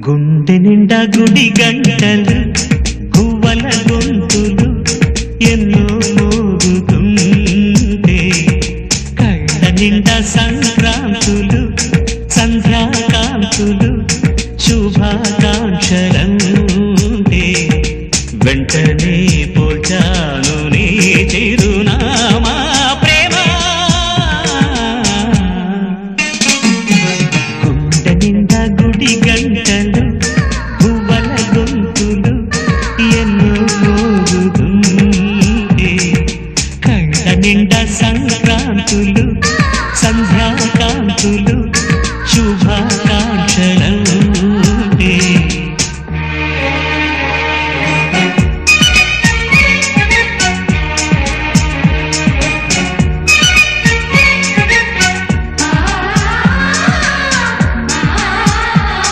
గుండె నిండా గుడి గంటలు గువ్వల గొంతులు ఎన్నో మోగుతుంటే కళ్ళ నిండా సంక్రాంతులు సంధ్యాకాంతులు శుభాకాంతులు